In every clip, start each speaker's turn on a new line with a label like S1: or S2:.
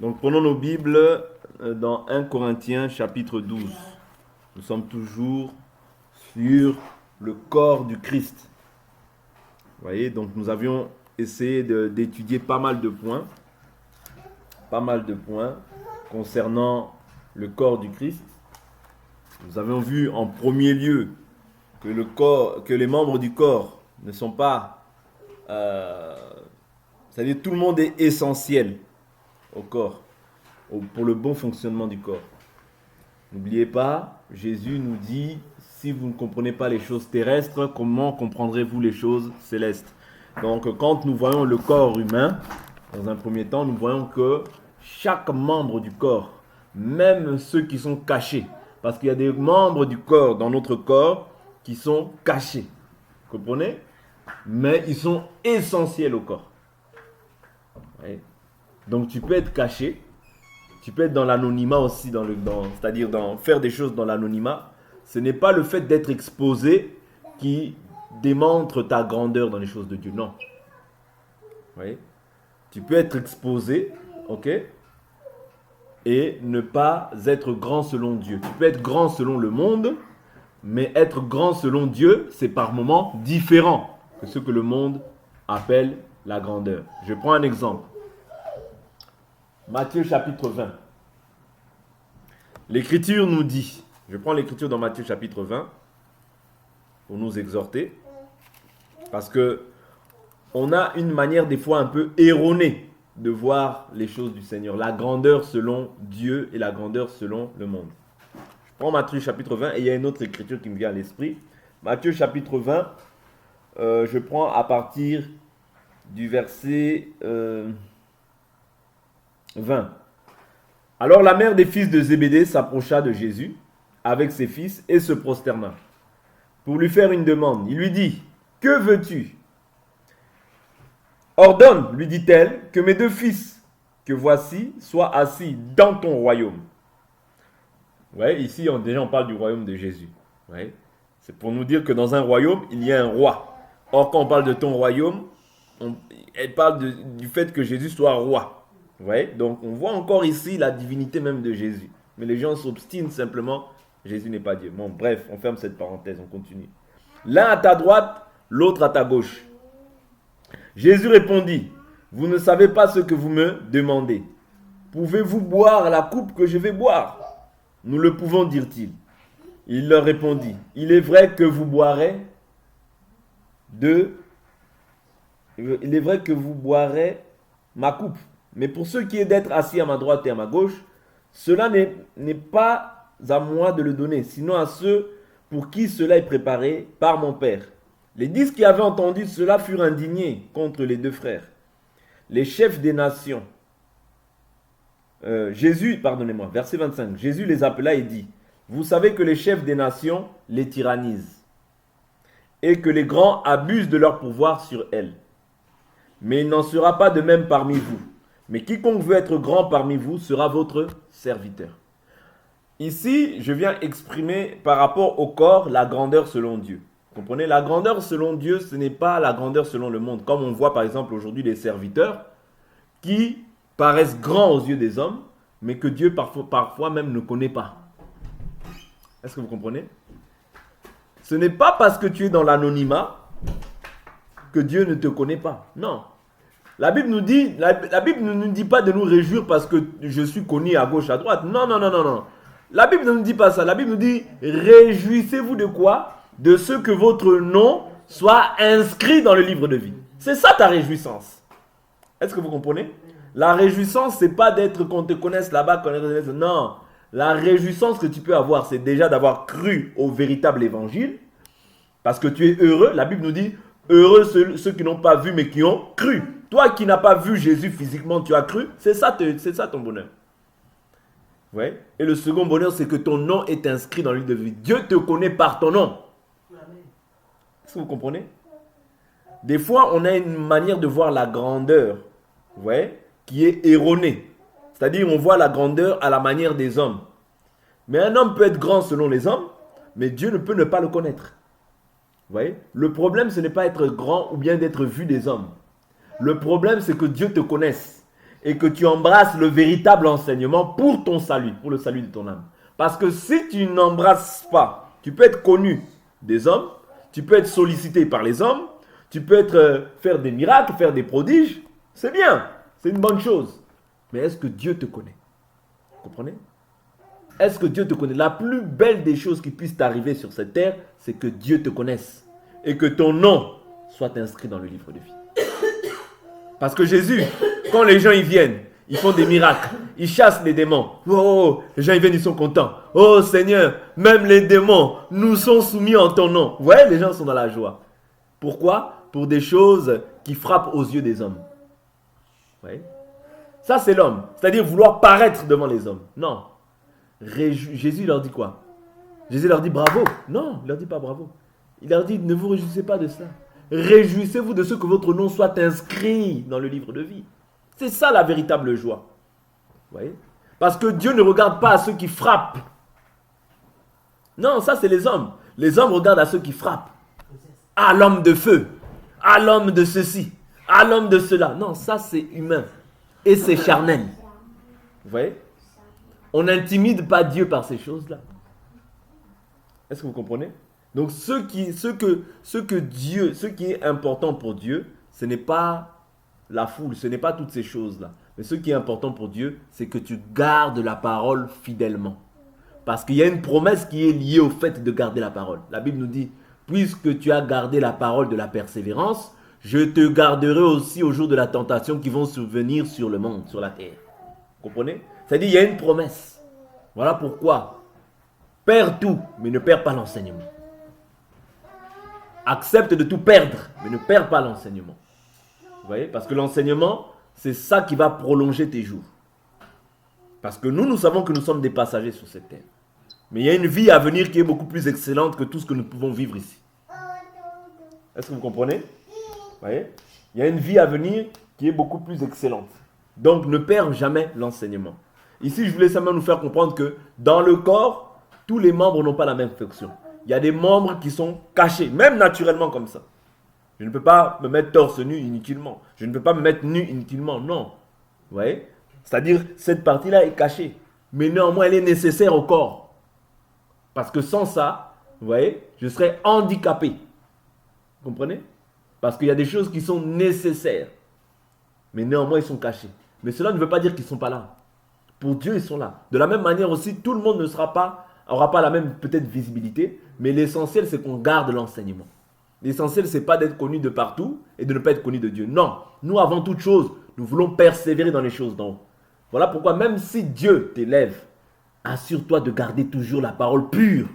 S1: Donc prenons nos Bibles dans 1 Corinthiens chapitre 12. Nous sommes toujours sur le corps du Christ. Vous voyez, donc nous avions essayé d'étudier pas mal de points concernant le corps du Christ. Nous avons vu en premier lieu que les membres du corps ne sont pas... c'est-à-dire tout le monde est essentiel au corps, pour le bon fonctionnement du corps. N'oubliez pas, Jésus nous dit, si vous ne comprenez pas les choses terrestres, comment comprendrez-vous les choses célestes? Donc quand nous voyons le corps humain, dans un premier temps, nous voyons que chaque membre du corps, même ceux qui sont cachés, parce qu'il y a des membres du corps dans notre corps qui sont cachés, vous comprenez? Mais ils sont essentiels au corps. Oui. Donc tu peux être caché, tu peux être dans l'anonymat aussi, c'est-à-dire faire des choses dans l'anonymat. Ce n'est pas le fait d'être exposé qui démontre ta grandeur dans les choses de Dieu, non. Oui. Tu peux être exposé, ok, et ne pas être grand selon Dieu. Tu peux être grand selon le monde, mais être grand selon Dieu, c'est par moments différent que ce que le monde appelle la grandeur. Je prends un exemple. Matthieu chapitre 20. L'Écriture nous dit, je prends l'Écriture dans Matthieu chapitre 20 pour nous exhorter, parce que on a une manière des fois un peu erronée de voir les choses du Seigneur, la grandeur selon Dieu et la grandeur selon le monde. Je prends Matthieu chapitre 20 et il y a une autre Écriture qui me vient à l'esprit. Matthieu chapitre 20, je prends à partir du verset 20. Alors la mère des fils de Zébédée s'approcha de Jésus avec ses fils et se prosterna pour lui faire une demande. Il lui dit, « Que veux-tu » Ordonne, lui dit-elle, que mes deux fils que voici soient assis dans ton royaume. Ouais, ici, déjà, on parle du royaume de Jésus. Ouais. C'est pour nous dire que dans un royaume, il y a un roi. Or, quand on parle de ton royaume, elle parle du fait que Jésus soit roi. Ouais. Donc, on voit encore ici la divinité même de Jésus. Mais les gens s'obstinent simplement. Jésus n'est pas Dieu. Bon, bref, on ferme cette parenthèse, on continue. L'un à ta droite, l'autre à ta gauche. Jésus répondit, « Vous ne savez pas ce que vous me demandez. Pouvez-vous boire la coupe que je vais boire ?» Nous le pouvons, dirent-ils. Il leur répondit, « Il est vrai que vous boirez ma coupe. Mais pour ce qui est d'être assis à ma droite et à ma gauche, cela n'est pas à moi de le donner, sinon à ceux pour qui cela est préparé par mon Père. » Les 10 qui avaient entendu cela furent indignés contre les deux frères. Les chefs des nations. Verset 25. Jésus les appela et dit, « Vous savez que les chefs des nations les tyrannisent et que les grands abusent de leur pouvoir sur elles. Mais il n'en sera pas de même parmi vous. Mais quiconque veut être grand parmi vous sera votre serviteur. » Ici, je viens exprimer par rapport au corps la grandeur selon Dieu. Vous comprenez? La grandeur selon Dieu, ce n'est pas la grandeur selon le monde. Comme on voit par exemple aujourd'hui des serviteurs qui paraissent grands aux yeux des hommes, mais que Dieu parfois même ne connaît pas. Est-ce que vous comprenez? Ce n'est pas parce que tu es dans l'anonymat que Dieu ne te connaît pas. Non. La Bible nous dit, la Bible ne nous dit pas de nous réjouir parce que je suis connu à gauche, à droite. Non, non, non, non, non. La Bible ne nous dit pas ça. La Bible nous dit, réjouissez-vous de quoi? De ce que votre nom soit inscrit dans le livre de vie. C'est ça ta réjouissance. Est-ce que vous comprenez? La réjouissance, c'est pas d'être qu'on te connaisse là-bas, non. La réjouissance que tu peux avoir, c'est déjà d'avoir cru au véritable évangile. Parce que tu es heureux. La Bible nous dit, heureux ceux qui n'ont pas vu mais qui ont cru. Toi qui n'as pas vu Jésus physiquement, tu as cru. C'est ça ton bonheur. Ouais. Et le second bonheur, c'est que ton nom est inscrit dans le livre de vie. Dieu te connaît par ton nom. Est-ce que vous comprenez? Des fois, on a une manière de voir la grandeur, ouais, qui est erronée. C'est-à-dire, on voit la grandeur à la manière des hommes. Mais un homme peut être grand selon les hommes, mais Dieu ne peut ne pas le connaître. Vous voyez? Le problème, ce n'est pas être grand ou bien d'être vu des hommes. Le problème, c'est que Dieu te connaisse. et que tu embrasses le véritable enseignement pour ton salut, pour le salut de ton âme. Parce que si tu n'embrasses pas, tu peux être connu des hommes, tu peux être sollicité par les hommes, tu peux faire des miracles, faire des prodiges, c'est bien, c'est une bonne chose. Mais est-ce que Dieu te connaît? Vous comprenez? Est-ce que Dieu te connaît? La plus belle des choses qui puissent t'arriver sur cette terre, c'est que Dieu te connaisse et que ton nom soit inscrit dans le livre de vie. Parce que Jésus, quand les gens y viennent, ils font des miracles, ils chassent les démons. Oh, les gens y viennent, ils sont contents. Oh Seigneur, même les démons nous sont soumis en ton nom. Vous voyez, les gens sont dans la joie. Pourquoi? Pour des choses qui frappent aux yeux des hommes. Vous voyez? Ça, c'est l'homme. C'est-à-dire vouloir paraître devant les hommes. Non. Jésus leur dit quoi? Jésus leur dit bravo. Non, il leur dit pas bravo. Il leur dit ne vous réjouissez pas de cela. Réjouissez-vous de ce que votre nom soit inscrit dans le livre de vie. C'est ça la véritable joie. Vous voyez? Parce que Dieu ne regarde pas à ceux qui frappent. Non, ça c'est les hommes. Les hommes regardent à ceux qui frappent. À l'homme de feu. À l'homme de ceci. À l'homme de cela. Non, ça c'est humain. Et c'est charnel. Vous voyez? On n'intimide pas Dieu par ces choses-là. Est-ce que vous comprenez? Donc ce qui est important pour Dieu, ce n'est pas la foule, ce n'est pas toutes ces choses-là. Mais ce qui est important pour Dieu, c'est que tu gardes la parole fidèlement. Parce qu'il y a une promesse qui est liée au fait de garder la parole. La Bible nous dit, puisque tu as gardé la parole de la persévérance, je te garderai aussi au jour de la tentation qui vont survenir sur le monde, sur la terre. Vous comprenez? C'est-à-dire, il y a une promesse. Voilà pourquoi. Perds tout, mais ne perds pas l'enseignement. Accepte de tout perdre, mais ne perds pas l'enseignement. Vous voyez? Parce que l'enseignement, c'est ça qui va prolonger tes jours. Parce que nous savons que nous sommes des passagers sur cette terre. Mais il y a une vie à venir qui est beaucoup plus excellente que tout ce que nous pouvons vivre ici. Est-ce que vous comprenez? Vous voyez? Il y a une vie à venir qui est beaucoup plus excellente. Donc ne perds jamais l'enseignement. Ici, je voulais simplement nous faire comprendre que dans le corps, tous les membres n'ont pas la même fonction. Il y a des membres qui sont cachés, même naturellement comme ça. Je ne peux pas me mettre torse nu inutilement. Je ne peux pas me mettre nu inutilement, non. Vous voyez? C'est-à-dire, cette partie-là est cachée. Mais néanmoins, elle est nécessaire au corps. Parce que sans ça, vous voyez, je serais handicapé. Vous comprenez? Parce qu'il y a des choses qui sont nécessaires. Mais néanmoins, ils sont cachés. Mais cela ne veut pas dire qu'ils ne sont pas là. Pour Dieu, ils sont là. De la même manière aussi, tout le monde n'aura pas la même peut-être visibilité. Mais l'essentiel, c'est qu'on garde l'enseignement. L'essentiel, c'est pas d'être connu de partout et de ne pas être connu de Dieu. Non, nous, avant toute chose, nous voulons persévérer dans les choses d'en haut. Voilà pourquoi même si Dieu t'élève, assure-toi de garder toujours la parole pure.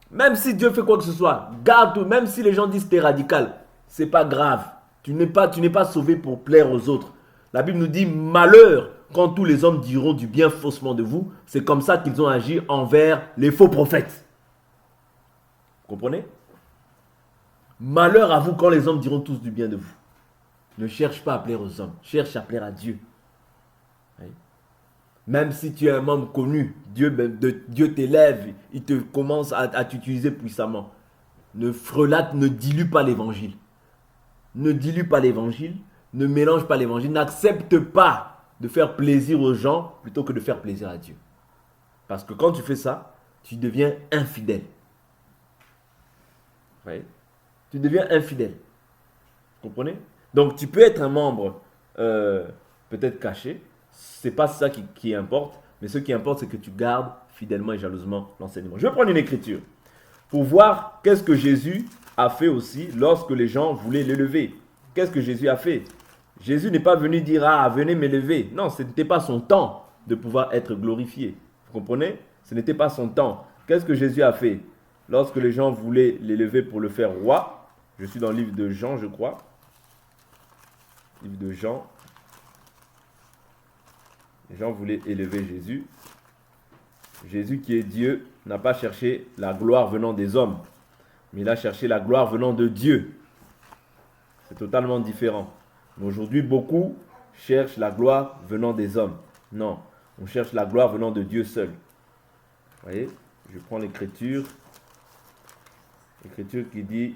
S1: Même si Dieu fait quoi que ce soit, garde tout. Même si les gens disent que tu es radical, c'est pas grave. Tu n'es pas sauvé pour plaire aux autres. La Bible nous dit malheur quand tous les hommes diront du bien faussement de vous. C'est comme ça qu'ils ont agi envers les faux prophètes. Vous comprenez? Malheur à vous quand les hommes diront tous du bien de vous. Ne cherche pas à plaire aux hommes, cherche à plaire à Dieu. Oui. Même si tu es un membre connu, Dieu t'élève, il te commence à t'utiliser puissamment. Ne dilue pas l'évangile. Ne dilue pas l'évangile, ne mélange pas l'évangile, n'accepte pas de faire plaisir aux gens plutôt que de faire plaisir à Dieu. Parce que quand tu fais ça, tu deviens infidèle. Oui. Tu deviens infidèle. Vous comprenez? Donc tu peux être un membre peut-être caché. C'est pas ça qui importe. Mais ce qui importe, c'est que tu gardes fidèlement et jalousement l'enseignement. Je vais prendre une écriture pour voir qu'est-ce que Jésus a fait aussi lorsque les gens voulaient l'élever. Qu'est-ce que Jésus a fait? Jésus n'est pas venu dire « Ah, venez m'élever ». Non, ce n'était pas son temps de pouvoir être glorifié. Vous comprenez? Ce n'était pas son temps. Qu'est-ce que Jésus a fait lorsque les gens voulaient l'élever pour le faire roi? Je suis dans le livre de Jean, je crois. Livre de Jean. Jean voulait élever Jésus. Jésus qui est Dieu n'a pas cherché la gloire venant des hommes, mais il a cherché la gloire venant de Dieu. C'est totalement différent. Mais aujourd'hui, beaucoup cherchent la gloire venant des hommes. Non, on cherche la gloire venant de Dieu seul. Vous voyez, je prends l'écriture. L'écriture qui dit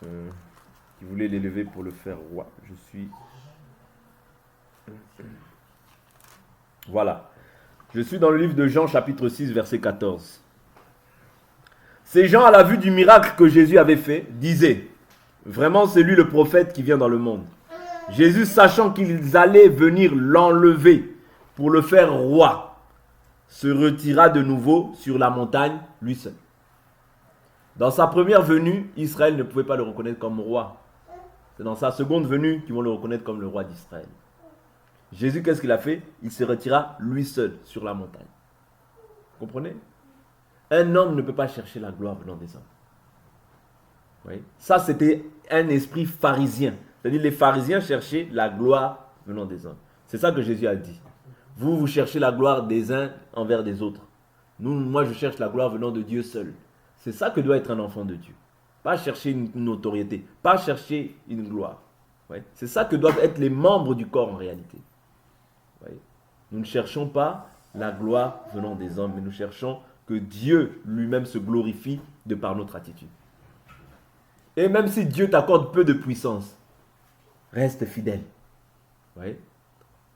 S1: qui voulait l'élever pour le faire roi. Je suis... Voilà. Je suis dans le livre de Jean, chapitre 6, verset 14. Ces gens, à la vue du miracle que Jésus avait fait, disaient, vraiment c'est lui le prophète qui vient dans le monde. Jésus, sachant qu'ils allaient venir l'enlever pour le faire roi, se retira de nouveau sur la montagne, lui seul. Dans sa première venue, Israël ne pouvait pas le reconnaître comme roi. C'est dans sa seconde venue qu'ils vont le reconnaître comme le roi d'Israël. Jésus, qu'est-ce qu'il a fait? Il se retira lui seul sur la montagne. Vous comprenez? Un homme ne peut pas chercher la gloire venant des hommes. Oui. Ça, c'était un esprit pharisien. C'est-à-dire les pharisiens cherchaient la gloire venant des hommes. C'est ça que Jésus a dit. Vous cherchez la gloire des uns envers des autres. Moi, je cherche la gloire venant de Dieu seul. C'est ça que doit être un enfant de Dieu. Pas chercher une notoriété, pas chercher une gloire. Oui. C'est ça que doivent être les membres du corps en réalité. Oui. Nous ne cherchons pas la gloire venant des hommes, mais nous cherchons que Dieu lui-même se glorifie de par notre attitude. Et même si Dieu t'accorde peu de puissance, reste fidèle. Oui.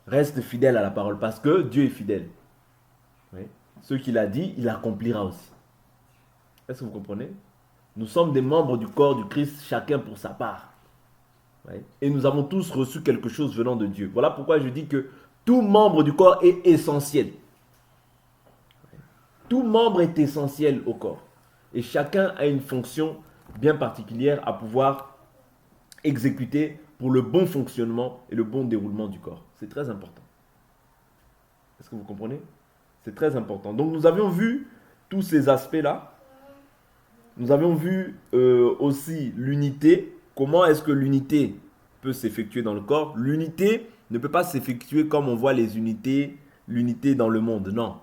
S1: Reste fidèle à la parole parce que Dieu est fidèle. Oui. Ce qu'il a dit, il accomplira aussi. Est-ce que vous comprenez? Nous sommes des membres du corps du Christ, chacun pour sa part. Oui. Et nous avons tous reçu quelque chose venant de Dieu. Voilà pourquoi je dis que tout membre du corps est essentiel. Oui. Tout membre est essentiel au corps. Et chacun a une fonction bien particulière à pouvoir exécuter pour le bon fonctionnement et le bon déroulement du corps. C'est très important. Est-ce que vous comprenez? C'est très important. Donc nous avions vu tous ces aspects-là. Nous avions vu aussi l'unité. Comment est-ce que l'unité peut s'effectuer dans le corps? L'unité ne peut pas s'effectuer comme on voit les unités, l'unité dans le monde. Non.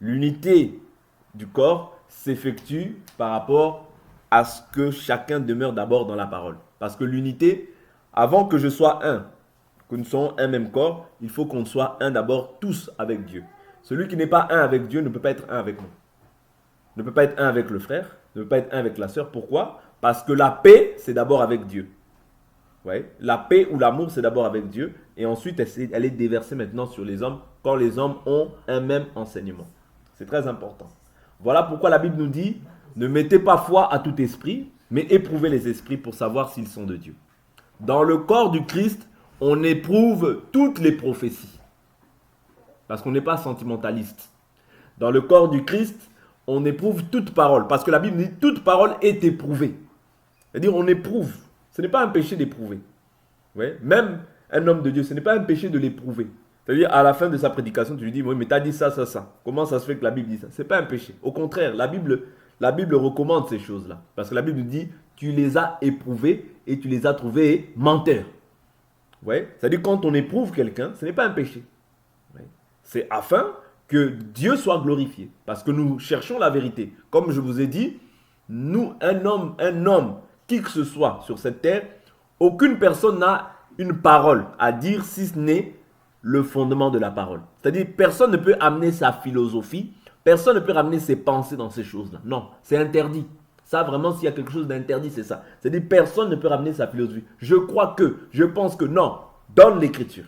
S1: L'unité du corps s'effectue par rapport à ce que chacun demeure d'abord dans la parole. Parce que l'unité, avant que je sois un, que nous soyons un même corps, il faut qu'on soit un d'abord tous avec Dieu. Celui qui n'est pas un avec Dieu ne peut pas être un avec nous. Ne peut pas être un avec le frère, ne peut pas être un avec la sœur. Pourquoi? Parce que la paix, c'est d'abord avec Dieu. Ouais. La paix ou l'amour, c'est d'abord avec Dieu. Et ensuite, elle est déversée maintenant sur les hommes quand les hommes ont un même enseignement. C'est très important. Voilà pourquoi la Bible nous dit, ne mettez pas foi à tout esprit, mais éprouvez les esprits pour savoir s'ils sont de Dieu. Dans le corps du Christ, on éprouve toutes les prophéties. Parce qu'on n'est pas sentimentaliste. Dans le corps du Christ, on éprouve toute parole. Parce que la Bible dit toute parole est éprouvée. C'est-à-dire on éprouve. Ce n'est pas un péché d'éprouver. Ouais. Même un homme de Dieu, ce n'est pas un péché de l'éprouver. C'est-à-dire à la fin de sa prédication, tu lui dis, oui, mais tu as dit ça, ça, ça. Comment ça se fait que la Bible dit ça? Ce n'est pas un péché. Au contraire, la Bible recommande ces choses-là. Parce que la Bible dit, tu les as éprouvés et tu les as trouvés menteurs. Ouais. C'est-à-dire quand on éprouve quelqu'un, ce n'est pas un péché. Ouais. C'est afin que Dieu soit glorifié. Parce que nous cherchons la vérité. Comme je vous ai dit, nous, un homme, qui que ce soit sur cette terre, aucune personne n'a une parole à dire si ce n'est le fondement de la parole. C'est-à-dire personne ne peut amener sa philosophie, personne ne peut ramener ses pensées dans ces choses-là. Non, c'est interdit. Ça, vraiment, s'il y a quelque chose d'interdit, c'est ça. C'est-à-dire personne ne peut ramener sa philosophie. Je crois que, je pense que, non. Donne l'écriture.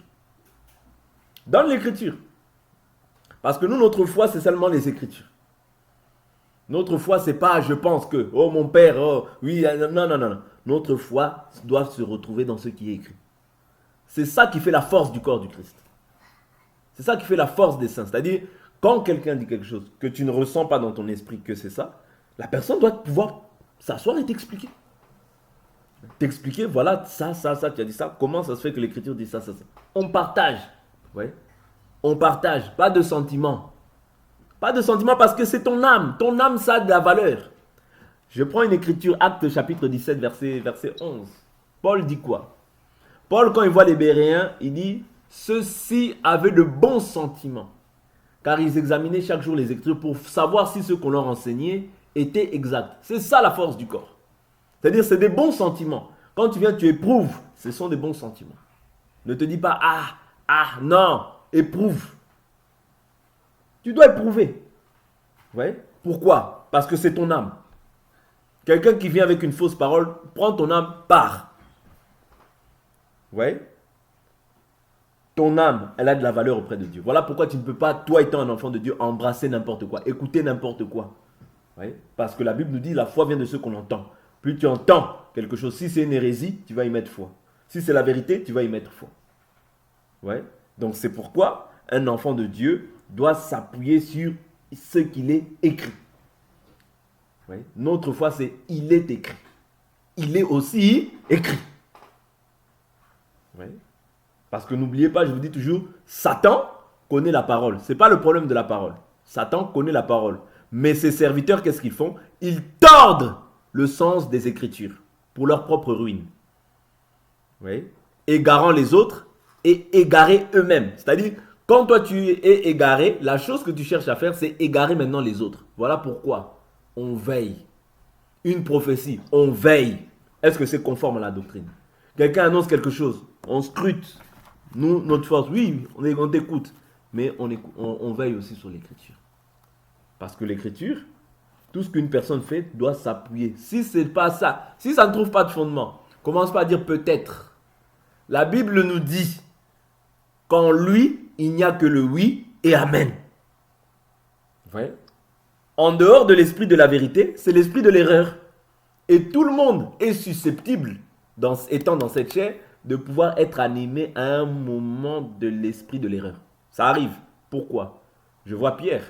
S1: Donne l'écriture. Parce que nous, notre foi, c'est seulement les écritures. Notre foi, c'est pas je pense que, oh mon père, oh oui, non. Notre foi doit se retrouver dans ce qui est écrit. C'est ça qui fait la force du corps du Christ. C'est ça qui fait la force des saints. C'est-à-dire, quand quelqu'un dit quelque chose que tu ne ressens pas dans ton esprit que c'est ça, la personne doit pouvoir s'asseoir et t'expliquer. T'expliquer, voilà, ça, tu as dit ça. Comment ça se fait que l'écriture dit ça, ça. On partage. Ouais. On partage. Pas de sentiment. Pas de sentiment parce que c'est ton âme. Ton âme, ça a de la valeur. Je prends une écriture, Actes chapitre 17, verset 11. Paul dit quoi? Paul, quand il voit les Béréens, il dit, ceux-ci avaient de bons sentiments. Car ils examinaient chaque jour les écritures pour savoir si ce qu'on leur enseignait était exact. C'est ça la force du corps. C'est-à-dire, c'est des bons sentiments. Quand tu viens, tu éprouves. Ce sont des bons sentiments. Ne te dis pas, non, éprouve. Tu dois éprouver. Ouais. Pourquoi? Parce que c'est ton âme. Quelqu'un qui vient avec une fausse parole, prends ton âme, pars. Ouais. Ton âme, elle a de la valeur auprès de Dieu. Voilà pourquoi tu ne peux pas, toi étant un enfant de Dieu, embrasser n'importe quoi, écouter n'importe quoi. Ouais. Parce que la Bible nous dit, la foi vient de ce qu'on entend. Plus tu entends quelque chose, si c'est une hérésie, tu vas y mettre foi. Si c'est la vérité, tu vas y mettre foi. Ouais. Donc c'est pourquoi un enfant de Dieu doit s'appuyer sur ce qu'il est écrit. Ouais. Notre foi, c'est il est écrit. Il est aussi écrit. Ouais. Parce que n'oubliez pas, je vous dis toujours, Satan connaît la parole. Ce n'est pas le problème de la parole. Satan connaît la parole. Mais ses serviteurs, qu'est-ce qu'ils font? Ils tordent le sens des Écritures pour leur propre ruine. Oui. Égarant les autres et égarer eux-mêmes. C'est-à-dire, quand toi tu es égaré, la chose que tu cherches à faire, c'est égarer maintenant les autres. Voilà pourquoi on veille. Une prophétie, on veille. Est-ce que c'est conforme à la doctrine? Quelqu'un annonce quelque chose, on scrute. Nous, notre force, oui, on t'écoute. Mais on veille aussi sur l'écriture. Parce que l'écriture, tout ce qu'une personne fait doit s'appuyer. Si ce n'est pas ça, si ça ne trouve pas de fondement, commence pas à dire peut-être. La Bible nous dit qu'en lui, il n'y a que le oui et amen. Ouais. En dehors de l'esprit de la vérité, c'est l'esprit de l'erreur. Et tout le monde est susceptible, étant dans cette chair, de pouvoir être animé à un moment de l'esprit de l'erreur. Ça arrive. Pourquoi? Je vois Pierre.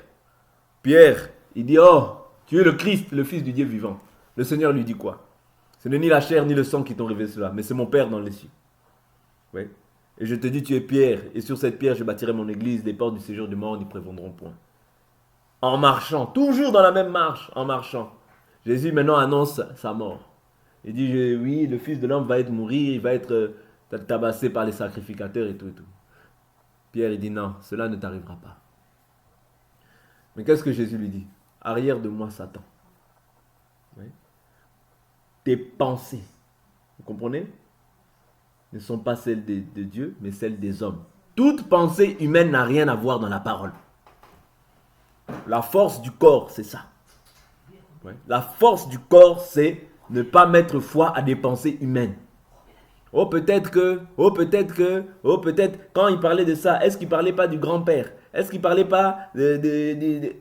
S1: Pierre, il dit, oh, tu es le Christ, le Fils du Dieu vivant. Le Seigneur lui dit quoi? Ce n'est ni la chair ni le sang qui t'ont révélé cela, mais c'est mon Père dans les cieux. Oui. Et je te dis, tu es Pierre, et sur cette pierre, je bâtirai mon église, les portes du séjour du mort n'y prévaudront point. En marchant, toujours dans la même marche, en marchant, Jésus maintenant annonce sa mort. Il dit, oui, le Fils de l'homme va être mourir, il va être tabassé par les sacrificateurs et tout et tout. Pierre, il dit, non, cela ne t'arrivera pas. Mais qu'est-ce que Jésus lui dit? Arrière de moi, Satan. Oui. Tes pensées, vous comprenez? Ne sont pas celles de Dieu, mais celles des hommes. Toute pensée humaine n'a rien à voir dans la parole. La force du corps, c'est ça. Ouais. La force du corps, c'est ne pas mettre foi à des pensées humaines. Oh peut-être que, oh peut-être que, oh peut-être. Quand il parlait de ça, est-ce qu'il ne parlait pas du grand-père? Est-ce qu'il ne parlait pas de...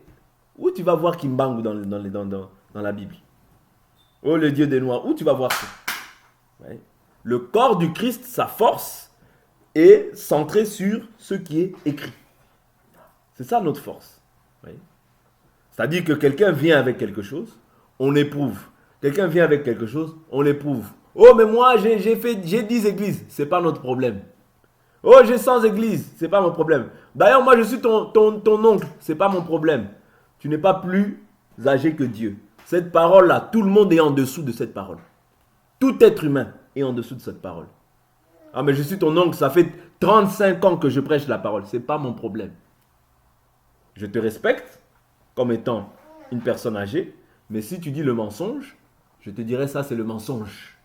S1: Où tu vas voir Kimbangu dans la Bible? Oh le Dieu des Noirs, où tu vas voir ça? Ouais. Le corps du Christ, sa force, est centrée sur ce qui est écrit. C'est ça notre force. Oui. C'est-à-dire que quelqu'un vient avec quelque chose, on éprouve. Quelqu'un vient avec quelque chose, on l'éprouve. Oh, mais moi, j'ai 10 églises. Ce n'est pas notre problème. Oh, j'ai 100 églises. Ce n'est pas mon problème. D'ailleurs, moi, je suis ton oncle. Ce n'est pas mon problème. Tu n'es pas plus âgé que Dieu. Cette parole-là, tout le monde est en dessous de cette parole. Tout être humain est en dessous de cette parole. Ah, mais je suis ton oncle, ça fait 35 ans que je prêche la parole. Ce n'est pas mon problème. Je te respecte comme étant une personne âgée, mais si tu dis le mensonge, je te dirais ça, c'est le mensonge.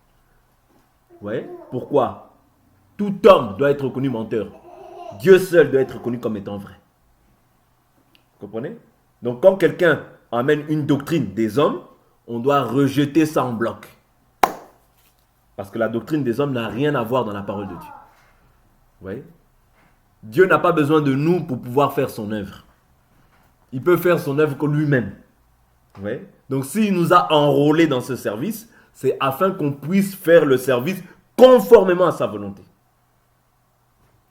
S1: Ouais. Pourquoi? Tout homme doit être reconnu menteur. Dieu seul doit être reconnu comme étant vrai. Vous comprenez? Donc quand quelqu'un amène une doctrine des hommes, on doit rejeter ça en bloc. Parce que la doctrine des hommes n'a rien à voir dans la parole de Dieu. Ouais. Dieu n'a pas besoin de nous pour pouvoir faire son œuvre. Il peut faire son œuvre que lui-même. Ouais. Donc s'il nous a enrôlés dans ce service, c'est afin qu'on puisse faire le service conformément à sa volonté.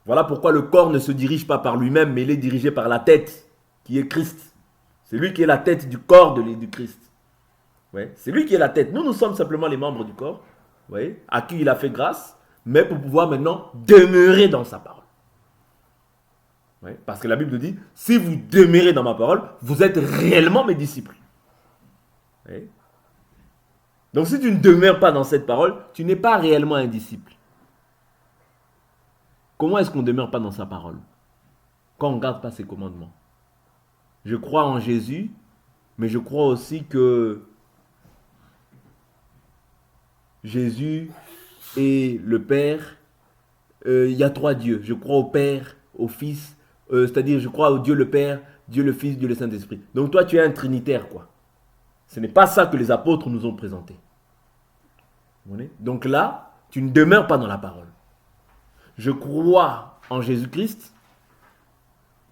S1: Voilà pourquoi le corps ne se dirige pas par lui-même, mais il est dirigé par la tête, qui est Christ. C'est lui qui est la tête du corps du Christ. Ouais. C'est lui qui est la tête. Nous sommes simplement les membres du corps, ouais, à qui il a fait grâce, mais pour pouvoir maintenant demeurer dans sa parole. Ouais. Parce que la Bible dit, si vous demeurez dans ma parole, vous êtes réellement mes disciples. Ouais. Donc si tu ne demeures pas dans cette parole, tu n'es pas réellement un disciple. Comment est-ce qu'on ne demeure pas dans sa parole? Quand on ne garde pas ses commandements. Je crois en Jésus, mais je crois aussi que Jésus et le Père, il y a trois dieux. Je crois au Père, au Fils, c'est-à-dire je crois au Dieu le Père, Dieu le Fils, Dieu le Saint-Esprit. Donc toi tu es un trinitaire quoi. Ce n'est pas ça que les apôtres nous ont présenté. Vous voyez? Donc là, tu ne demeures pas dans la parole. Je crois en Jésus-Christ,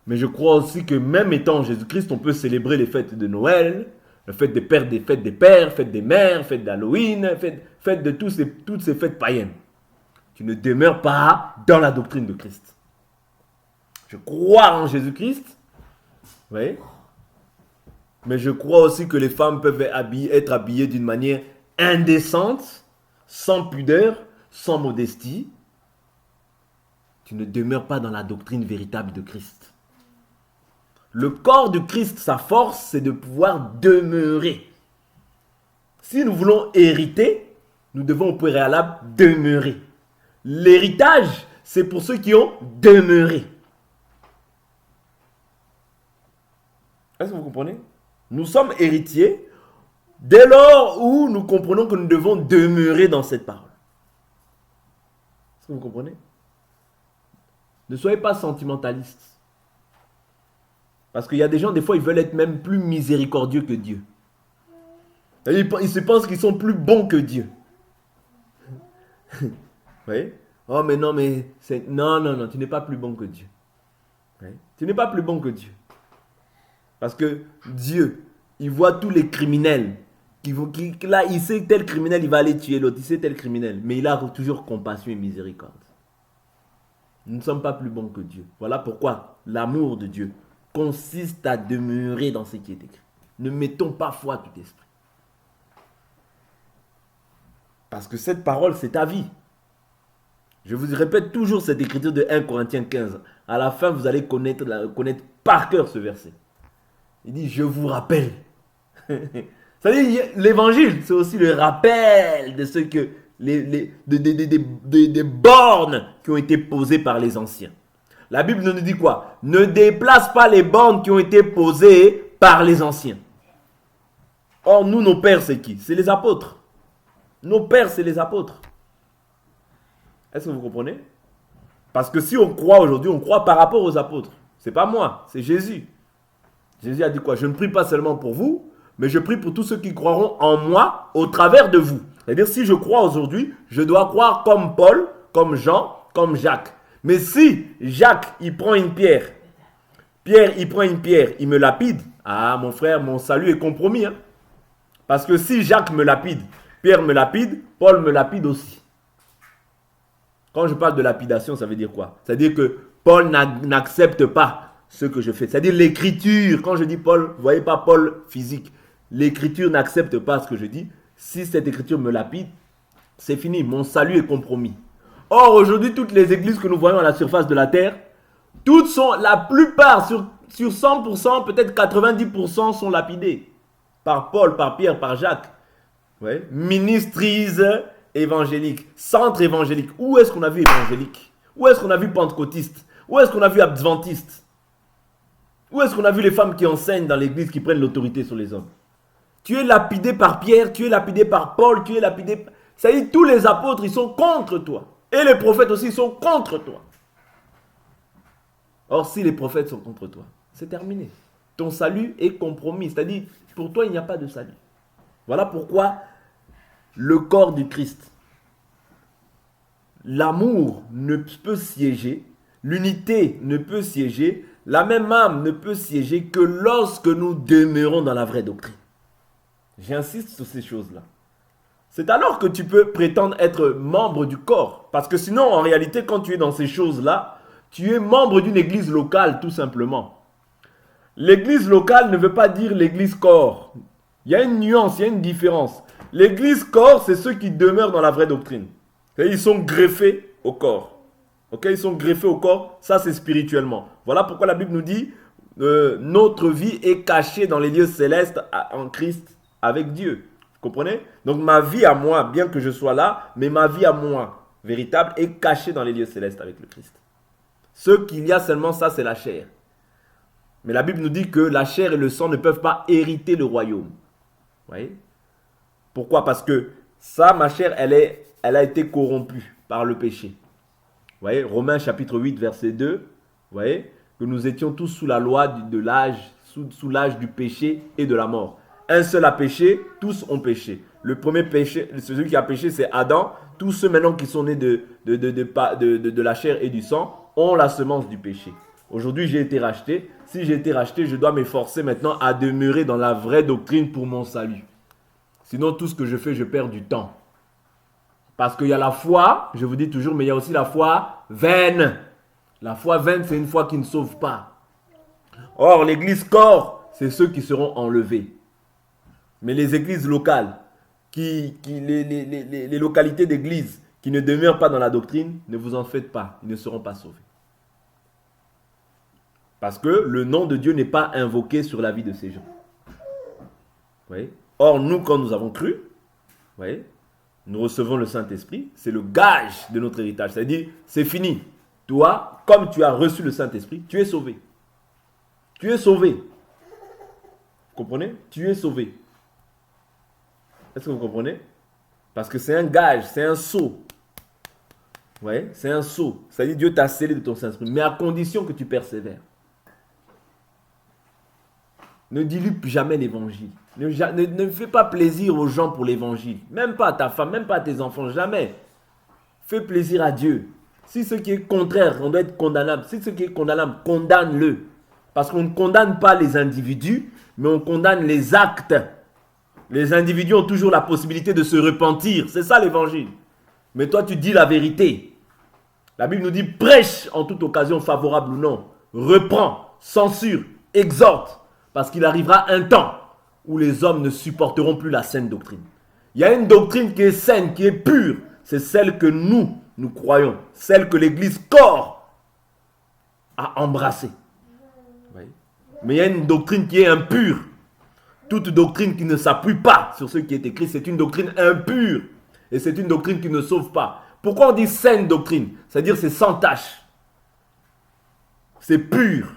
S1: mais je crois aussi que même étant en Jésus-Christ, on peut célébrer les fêtes de Noël, la fête des pères, fête des mères, fête d'Halloween, fête de toutes ces fêtes païennes. Tu ne demeures pas dans la doctrine de Christ. Je crois en Jésus-Christ, oui, mais je crois aussi que les femmes peuvent être habillées d'une manière indécente, sans pudeur, sans modestie. Tu ne demeures pas dans la doctrine véritable de Christ. Le corps de Christ, sa force, c'est de pouvoir demeurer. Si nous voulons hériter, nous devons au préalable demeurer. L'héritage, c'est pour ceux qui ont demeuré. Est-ce que vous comprenez? Nous sommes héritiers dès lors où nous comprenons que nous devons demeurer dans cette parole. Est-ce que vous comprenez? Ne soyez pas sentimentalistes. Parce qu'il y a des gens, des fois, ils veulent être même plus miséricordieux que Dieu. Ils se pensent qu'ils sont plus bons que Dieu. Vous voyez? Oh, mais non, mais c'est... Non, tu n'es pas plus bon que Dieu. Oui? Tu n'es pas plus bon que Dieu. Parce que Dieu, il voit tous les criminels. Là, il sait tel criminel, il va aller tuer l'autre. Il sait tel criminel. Mais il a toujours compassion et miséricorde. Nous ne sommes pas plus bons que Dieu. Voilà pourquoi l'amour de Dieu consiste à demeurer dans ce qui est écrit. Ne mettons pas foi à tout esprit. Parce que cette parole, c'est ta vie. Je vous répète toujours cette écriture de 1 Corinthiens 15. À la fin, vous allez connaître par cœur ce verset. Il dit, je vous rappelle. C'est-à-dire, l'évangile, c'est aussi le rappel de ce que des bornes qui ont été posées par les anciens. La Bible nous dit quoi? Ne déplace pas les bornes qui ont été posées par les anciens. Or, nous, nos pères, c'est qui? C'est les apôtres. Nos pères, c'est les apôtres. Est-ce que vous comprenez? Parce que si on croit aujourd'hui, on croit par rapport aux apôtres. C'est pas moi, c'est Jésus. Jésus a dit quoi? Je ne prie pas seulement pour vous, mais je prie pour tous ceux qui croiront en moi au travers de vous. C'est-à-dire, si je crois aujourd'hui, je dois croire comme Paul, comme Jean, comme Jacques. Mais si Jacques, il prend une pierre, Pierre, il prend une pierre, il me lapide, ah, mon frère, mon salut est compromis. Hein? Parce que si Jacques me lapide, Pierre me lapide, Paul me lapide aussi. Quand je parle de lapidation, ça veut dire quoi? Ça veut dire que Paul n'accepte pas ce que je fais. C'est-à-dire l'écriture. Quand je dis Paul, vous ne voyez pas Paul physique. L'écriture n'accepte pas ce que je dis. Si cette écriture me lapide, c'est fini. Mon salut est compromis. Or, aujourd'hui, toutes les églises que nous voyons à la surface de la terre, toutes sont, la plupart, sur 100%, peut-être 90% sont lapidées. Par Paul, par Pierre, par Jacques. Ouais. Ministries évangéliques, centre évangélique. Où est-ce qu'on a vu évangélique? Où est-ce qu'on a vu pentecôtiste? Où est-ce qu'on a vu adventiste? Où est-ce qu'on a vu les femmes qui enseignent dans l'église, qui prennent l'autorité sur les hommes? Tu es lapidé par Pierre, tu es lapidé par Paul, tu es lapidé... Ça dit, tous les apôtres, ils sont contre toi. Et les prophètes aussi, ils sont contre toi. Or, si les prophètes sont contre toi, c'est terminé. Ton salut est compromis. C'est-à-dire, pour toi, il n'y a pas de salut. Voilà pourquoi le corps du Christ, l'amour ne peut siéger, l'unité ne peut siéger, la même âme ne peut siéger que lorsque nous demeurons dans la vraie doctrine. J'insiste sur ces choses-là. C'est alors que tu peux prétendre être membre du corps. Parce que sinon, en réalité, quand tu es dans ces choses-là, tu es membre d'une église locale, tout simplement. L'église locale ne veut pas dire l'église corps. Il y a une nuance, il y a une différence. L'église corps, c'est ceux qui demeurent dans la vraie doctrine. Ils sont greffés au corps. Ok, ils sont greffés au corps, ça c'est spirituellement. Voilà pourquoi la Bible nous dit notre vie est cachée dans les lieux célestes en Christ avec Dieu. Vous comprenez? Donc ma vie à moi, bien que je sois là, mais ma vie à moi, véritable, est cachée dans les lieux célestes avec le Christ. Ce qu'il y a seulement, ça c'est la chair. Mais la Bible nous dit que la chair et le sang ne peuvent pas hériter le royaume. Vous voyez? Pourquoi? Parce que ça, ma chair, elle a été corrompue par le péché. Vous voyez? Romains chapitre 8, verset 2. Vous voyez? Que nous étions tous sous la loi de l'âge, sous l'âge du péché et de la mort. Un seul a péché, tous ont péché. Le premier péché, celui qui a péché, c'est Adam. Tous ceux maintenant qui sont nés de la chair et du sang ont la semence du péché. Aujourd'hui, j'ai été racheté. Si j'ai été racheté, je dois m'efforcer maintenant à demeurer dans la vraie doctrine pour mon salut. Sinon, tout ce que je fais, je perds du temps. Parce qu'il y a la foi, je vous dis toujours, mais il y a aussi la foi vaine. La foi vaine, c'est une foi qui ne sauve pas. Or, l'église corps, c'est ceux qui seront enlevés. Mais les églises locales, les localités d'église qui ne demeurent pas dans la doctrine, ne vous en faites pas, ils ne seront pas sauvés. Parce que le nom de Dieu n'est pas invoqué sur la vie de ces gens. Oui. Or, nous, quand nous avons cru, oui, nous recevons le Saint-Esprit, c'est le gage de notre héritage. C'est-à-dire, c'est fini. Toi, comme tu as reçu le Saint-Esprit, tu es sauvé. Tu es sauvé. Vous comprenez? Tu es sauvé. Est-ce que vous comprenez? Parce que c'est un gage, c'est un sceau. Oui, c'est un sceau. C'est-à-dire, Dieu t'a scellé de ton Saint-Esprit, mais à condition que tu persévères. Ne dilue jamais l'évangile. Ne fais pas plaisir aux gens pour l'évangile. Même pas à ta femme, même pas à tes enfants, jamais. Fais plaisir à Dieu. Si ce qui est contraire, on doit être condamnable. Si ce qui est condamnable, condamne-le. Parce qu'on ne condamne pas les individus, mais on condamne les actes. Les individus ont toujours la possibilité de se repentir. C'est ça l'évangile. Mais toi, tu dis la vérité. La Bible nous dit prêche en toute occasion favorable ou non. Reprends, censure, exhorte. Parce qu'il arrivera un temps où les hommes ne supporteront plus la saine doctrine. Il y a une doctrine qui est saine, qui est pure. C'est celle que nous croyons. Celle que l'Église corps a embrassée. Oui. Mais il y a une doctrine qui est impure. Toute doctrine qui ne s'appuie pas sur ce qui est écrit, c'est une doctrine impure. Et c'est une doctrine qui ne sauve pas. Pourquoi on dit saine doctrine? C'est-à-dire c'est sans tache. C'est pur.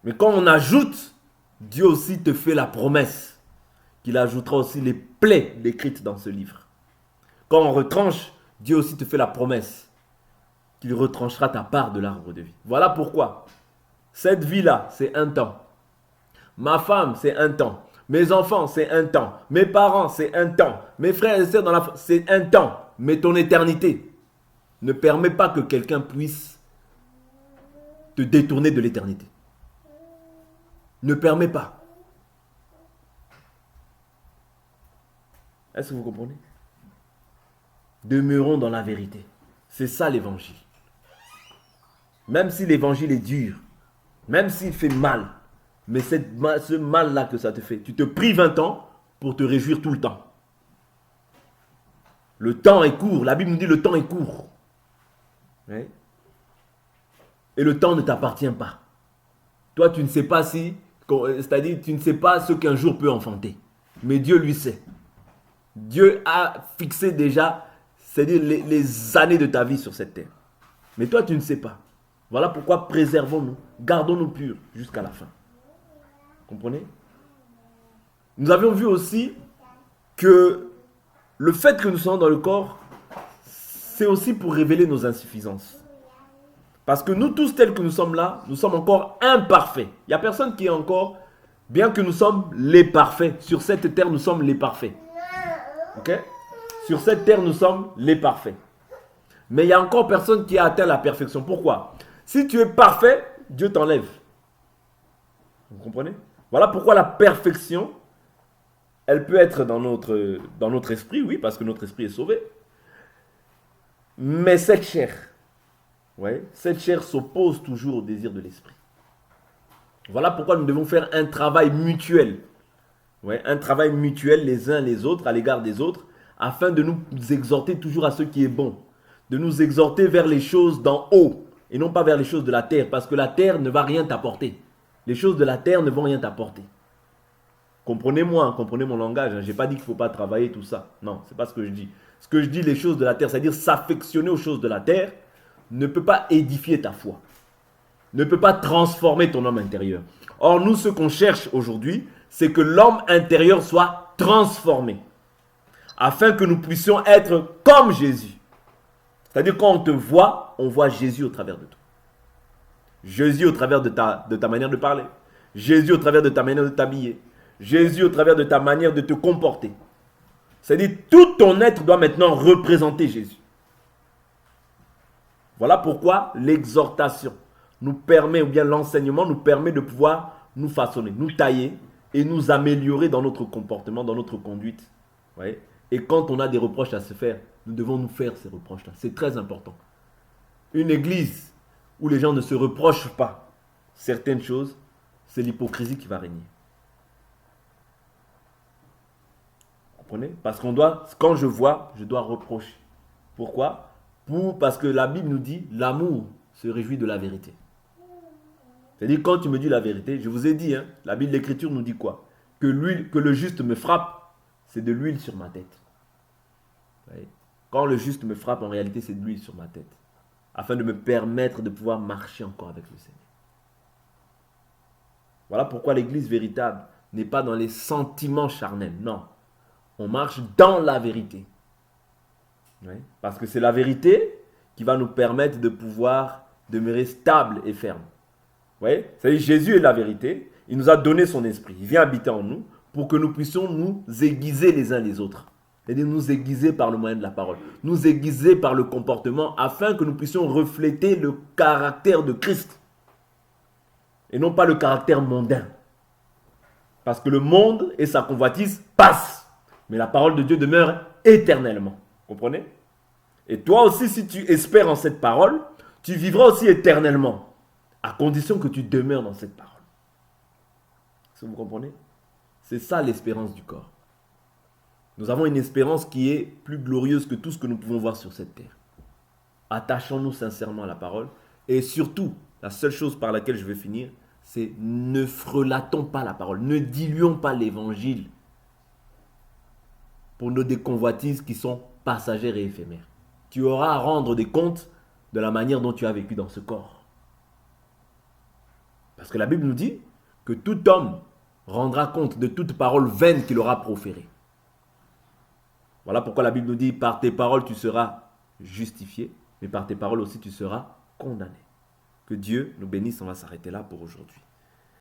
S1: Mais quand on ajoute, Dieu aussi te fait la promesse qu'il ajoutera aussi les plaies décrites dans ce livre. Quand on retranche, Dieu aussi te fait la promesse qu'il retranchera ta part de l'arbre de vie. Voilà pourquoi cette vie-là, c'est un temps. Ma femme, c'est un temps. Mes enfants, c'est un temps. Mes parents, c'est un temps. Mes frères et sœurs, c'est un temps. Mais ton éternité ne permet pas que quelqu'un puisse te détourner de l'éternité. Ne permet pas. Est-ce que vous comprenez? Demeurons dans la vérité. C'est ça l'évangile. Même si l'évangile est dur, même s'il fait mal, mais ce mal-là que ça te fait, tu te prives un temps pour te réjouir tout le temps. Le temps est court. La Bible nous dit le temps est court. Oui. Et le temps ne t'appartient pas. Toi, tu ne sais pas si... C'est-à-dire, tu ne sais pas ce qu'un jour peut enfanter. Mais Dieu lui sait. Dieu a fixé déjà, c'est-à-dire les années de ta vie sur cette terre. Mais toi, tu ne sais pas. Voilà pourquoi préservons-nous, gardons-nous purs jusqu'à la fin. Comprenez? Nous avions vu aussi que le fait que nous soyons dans le corps, c'est aussi pour révéler nos insuffisances. Parce que nous tous tels que nous sommes là, nous sommes encore imparfaits. Il n'y a personne qui est encore, bien que nous sommes les parfaits. Sur cette terre, nous sommes les parfaits. Ok? Sur cette terre, nous sommes les parfaits. Mais il y a encore personne qui a atteint la perfection. Pourquoi? Si tu es parfait, Dieu t'enlève. Vous comprenez? Voilà pourquoi la perfection, elle peut être dans notre esprit, oui, parce que notre esprit est sauvé. Mais cette chair, ouais, cette chair s'oppose toujours au désir de l'esprit. Voilà pourquoi nous devons faire un travail mutuel. Ouais, un travail mutuel les uns les autres, à l'égard des autres, afin de nous exhorter toujours à ce qui est bon. De nous exhorter vers les choses d'en haut, et non pas vers les choses de la terre, parce que la terre ne va rien t'apporter. Les choses de la terre ne vont rien t'apporter. Comprenez-moi, comprenez mon langage. Je n'ai pas dit qu'il ne faut pas travailler tout ça. Non, ce n'est pas ce que je dis. Ce que je dis, les choses de la terre, c'est-à-dire s'affectionner aux choses de la terre, ne peut pas édifier ta foi. Ne peut pas transformer ton homme intérieur. Or, nous, ce qu'on cherche aujourd'hui, c'est que l'homme intérieur soit transformé. Afin que nous puissions être comme Jésus. C'est-à-dire quand on te voit, on voit Jésus au travers de toi. Jésus au travers de ta manière de parler. Jésus au travers de ta manière de t'habiller. Jésus, au travers de ta manière de te comporter. C'est-à-dire, tout ton être doit maintenant représenter Jésus. Voilà pourquoi l'exhortation nous permet, ou bien l'enseignement nous permet de pouvoir nous façonner, nous tailler et nous améliorer dans notre comportement, dans notre conduite. Ouais. Et quand on a des reproches à se faire, nous devons nous faire ces reproches-là. C'est très important. Une église où les gens ne se reprochent pas certaines choses, c'est l'hypocrisie qui va régner. Vous comprenez? Parce qu'on doit, quand je vois, je dois reprocher. Pourquoi? Parce que la Bible nous dit, l'amour se réjouit de la vérité. C'est-à-dire, quand tu me dis la vérité, je vous ai dit, hein, la Bible, l'Écriture nous dit quoi? Que le juste me frappe, c'est de l'huile sur ma tête. Voyez? Quand le juste me frappe, en réalité, c'est de l'huile sur ma tête. Afin de me permettre de pouvoir marcher encore avec le Seigneur. Voilà pourquoi l'église véritable n'est pas dans les sentiments charnels. Non. On marche dans la vérité. Oui. Parce que c'est la vérité qui va nous permettre de pouvoir demeurer stable et ferme. Vous voyez? C'est-à-dire Jésus est la vérité. Il nous a donné son esprit. Il vient habiter en nous pour que nous puissions nous aiguiser les uns les autres. C'est-à-dire nous aiguiser par le moyen de la parole. Nous aiguiser par le comportement afin que nous puissions refléter le caractère de Christ. Et non pas le caractère mondain. Parce que le monde et sa convoitise passent. Mais la parole de Dieu demeure éternellement. Vous comprenez? Et toi aussi, si tu espères en cette parole, tu vivras aussi éternellement. À condition que tu demeures dans cette parole. Est-ce que vous comprenez? C'est ça l'espérance du corps. Nous avons une espérance qui est plus glorieuse que tout ce que nous pouvons voir sur cette terre. Attachons-nous sincèrement à la parole. Et surtout, la seule chose par laquelle je vais finir, c'est ne frelatons pas la parole. Ne diluons pas l'évangile pour nos déconvoitises qui sont passagères et éphémères. Tu auras à rendre des comptes de la manière dont tu as vécu dans ce corps. Parce que la Bible nous dit que tout homme rendra compte de toute parole vaine qu'il aura proférée. Voilà pourquoi la Bible nous dit, par tes paroles tu seras justifié, mais par tes paroles aussi tu seras condamné. Que Dieu nous bénisse, on va s'arrêter là pour aujourd'hui.